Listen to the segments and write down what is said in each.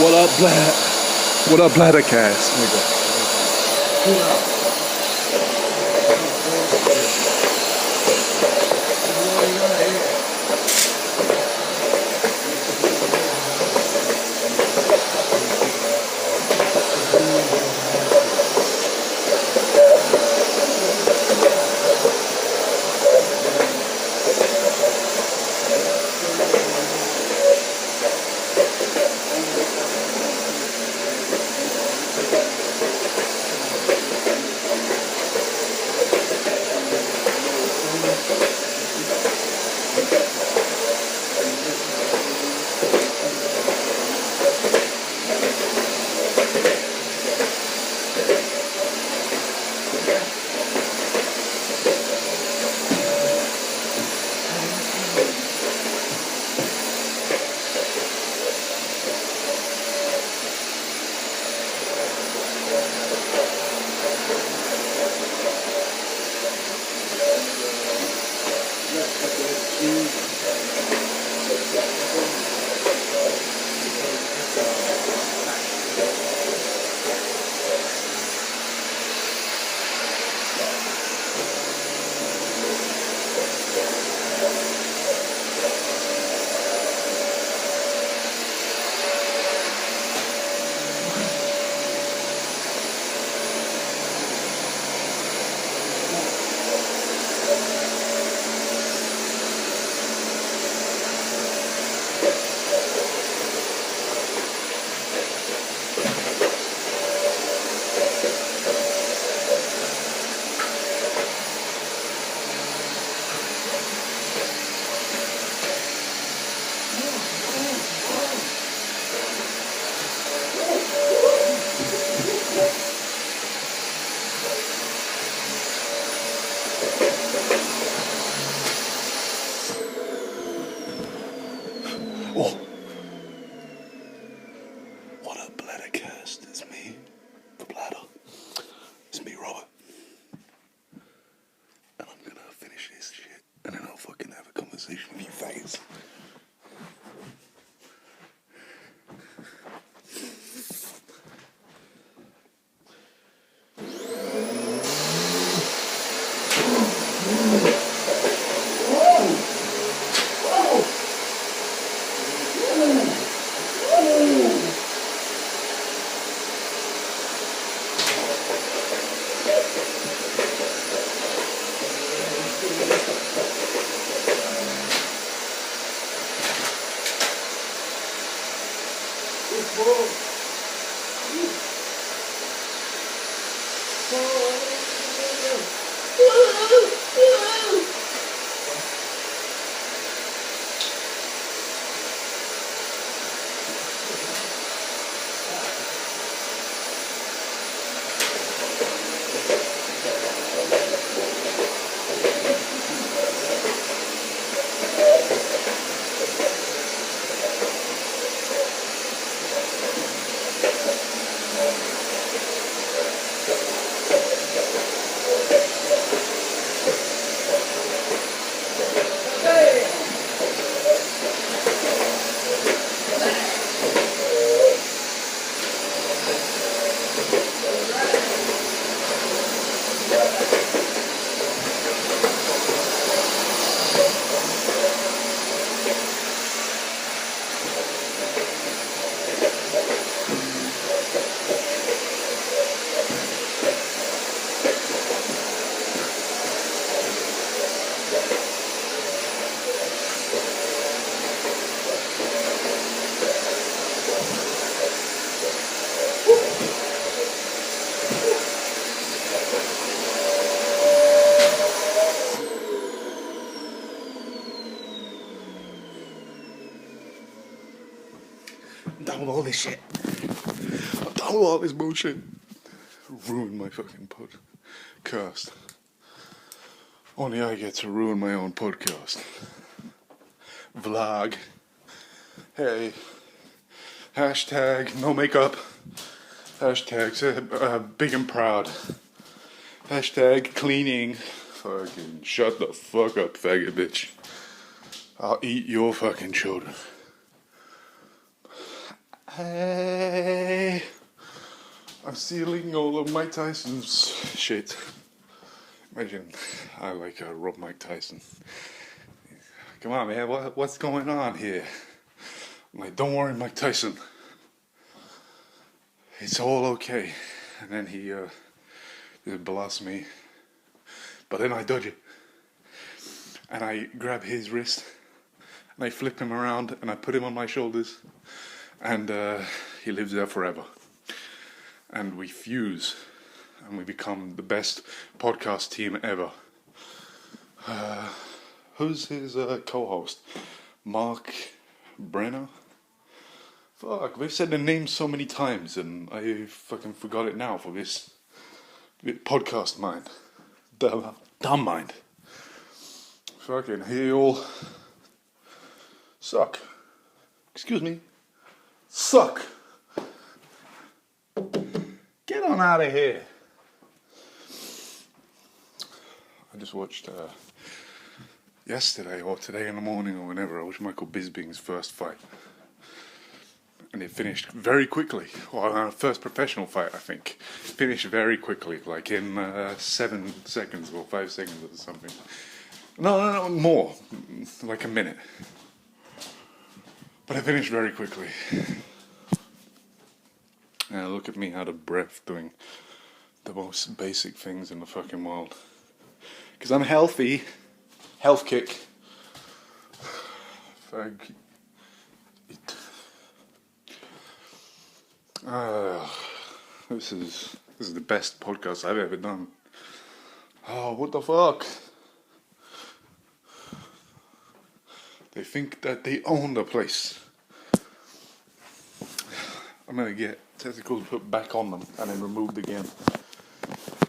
What up, What up, Bladdercast, nigga? Oh. What up, Bladdercast? It's me, the Bladder. It's me, Robert. And I'm gonna finish this shit, and then I'll fucking have a conversation with you faggots. I'm done with all this shit. I'm done with all this bullshit. Ruined my fucking podcast. Only I get to ruin my own podcast. Vlog. Hey. Hashtag no makeup. Hashtag big and proud. Hashtag cleaning. Fucking shut the fuck up, faggot bitch. I'll eat your fucking children. Hey, I'm stealing all of Mike Tyson's shit. Imagine I rob Mike Tyson. Come on, man, what's going on here? I'm like, don't worry, Mike Tyson. It's all okay. And then he blasts me. But then I dodge it. And I grab his wrist. And I flip him around and I put him on my shoulders. And he lives there forever. And we fuse. And we become the best podcast team ever. Who's his co-host? Mark Brenner? Fuck, we've said the name so many times and I fucking forgot it now for this podcast mind. Dumb mind. Fucking he'll suck. Excuse me. Suck. Get on out of here. I just watched yesterday or today in the morning or whenever, I watched Michael Bisping's first fight. And it finished very quickly. Well, first professional fight, I think. Finished very quickly, like in 7 seconds or 5 seconds or something. No, more. Like a minute. But I finished very quickly. And look at me out of breath doing the most basic things in the fucking world. Because I'm healthy. Health kick. Fag. This is the best podcast I've ever done. Oh, what the fuck? They think that they own the place. I'm gonna get testicles put back on them and then removed again.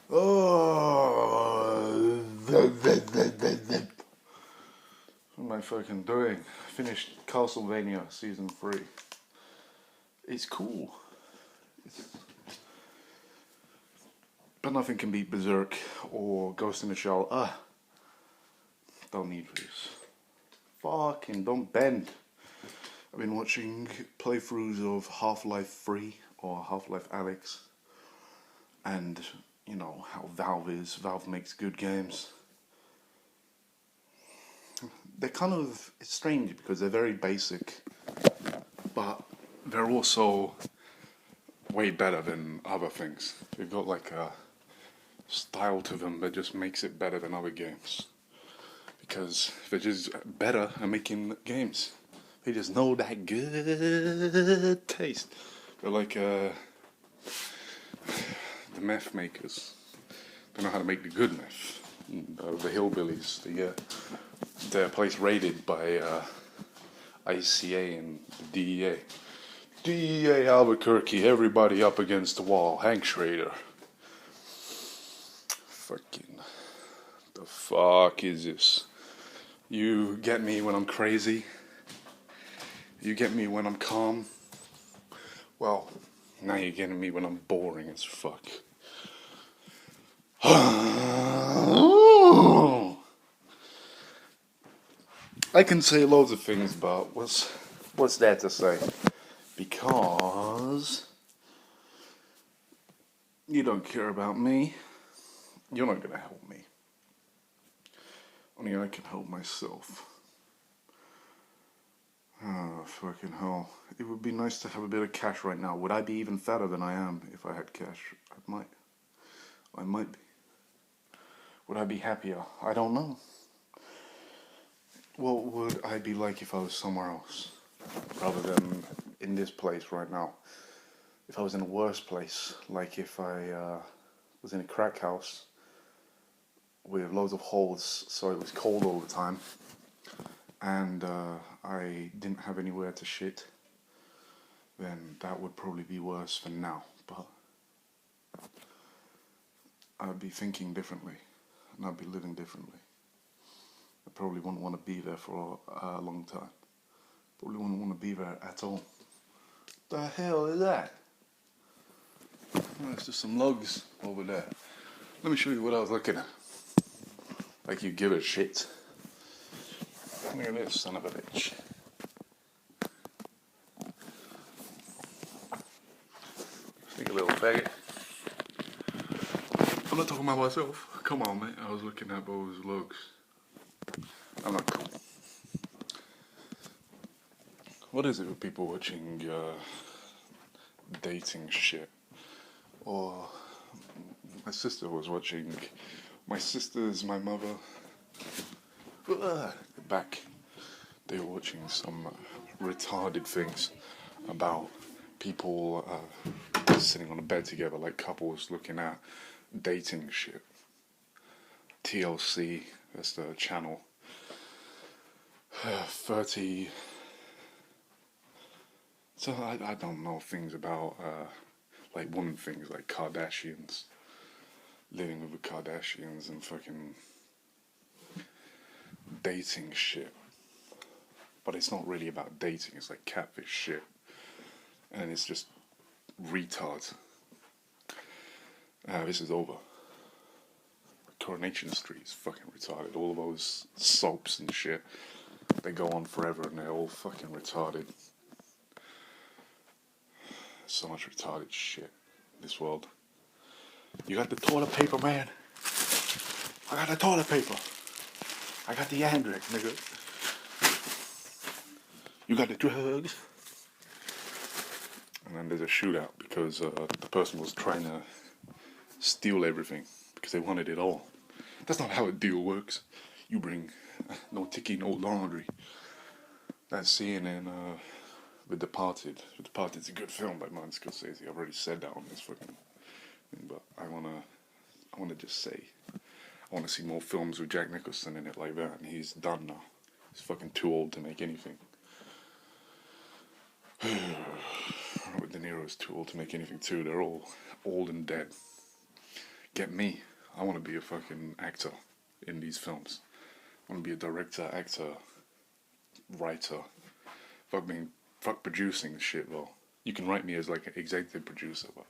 Oh, what am I fucking doing? I finished Castlevania Season 3. It's cool. But nothing can beat Berserk or Ghost in the Shell. Don't need this. Fucking don't bend. I've been watching playthroughs of Half-Life 3 or Half-Life Alyx. And, you know, how Valve is. Valve makes good games. They're it's strange because they're very basic. But they're also way better than other things. They've got like a style to them that just makes it better than other games. Because they're just better at making games. They just know that good taste. They're like the meth makers. They know how to make the good meth. The hillbillies. They get their place raided by ICA and the DEA. DEA Albuquerque, everybody up against the wall. Hank Schrader. Fucking. The fuck is this? You get me when I'm crazy. You get me when I'm calm. Well, now you're getting me when I'm boring as fuck. I can say loads of things, but what's there to say? Because you don't care about me, you're not gonna help me. Only I can help myself. Oh, fucking hell. It would be nice to have a bit of cash right now. Would I be even fatter than I am if I had cash? I might be. Would I be happier? I don't know. What would I be like if I was somewhere else? Rather than in this place right now. If I was in a worse place, like if I was in a crack house with loads of holes, so it was cold all the time, and I didn't have anywhere to shit, then that would probably be worse for now, but I'd be thinking differently, and I'd be living differently. I probably wouldn't want to be there for a long time. Probably wouldn't want to be there at all. The hell is that? Oh, there's just some logs over there. Let me show you what I was looking at. Like you give a shit. Look at this son of a bitch. You little faggot. I'm not talking about myself. Come on, mate. I was looking at those looks. I'm not cool. What is it with people watching dating shit? Or my sister was watching. My sister's my mother. Back. They were watching some retarded things about people sitting on a bed together like couples looking at dating shit. TLC, that's the channel. 30. So I don't know things about like woman things like Kardashians, living with the Kardashians and fucking dating shit. But it's not really about dating, it's like catfish shit. And it's just retards. This is over. Coronation Street is fucking retarded. All of those soaps and shit, they go on forever and they're all fucking retarded. So much retarded shit in this world. You got the toilet paper, man. I got the toilet paper. I got the Andrex, nigga. You got the drugs. And then there's a shootout because the person was trying to steal everything because they wanted it all. That's not how a deal works. You bring no ticky, no laundry. That scene in The Departed. The Departed's a good film by Martin Scorsese. I've already said that on this fucking thing, but I wanna just say, I wanna see more films with Jack Nicholson in it like that, and he's done now. He's fucking too old to make anything. Robert De Niro's too old to make anything too. They're all old and dead. Get me. I want to be a fucking actor in these films. I want to be a director, actor, writer. Fuck producing shit, well. You can write me as like an executive producer, but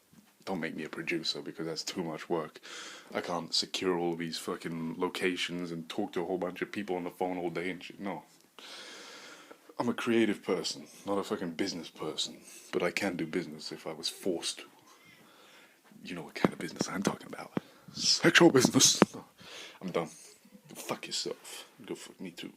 don't make me a producer because that's too much work. I can't secure all these fucking locations and talk to a whole bunch of people on the phone all day and shit. No. I'm a creative person, not a fucking business person. But I can do business if I was forced to. You know what kind of business I'm talking about. Sexual business. I'm done. Go fuck yourself. Go fuck me too.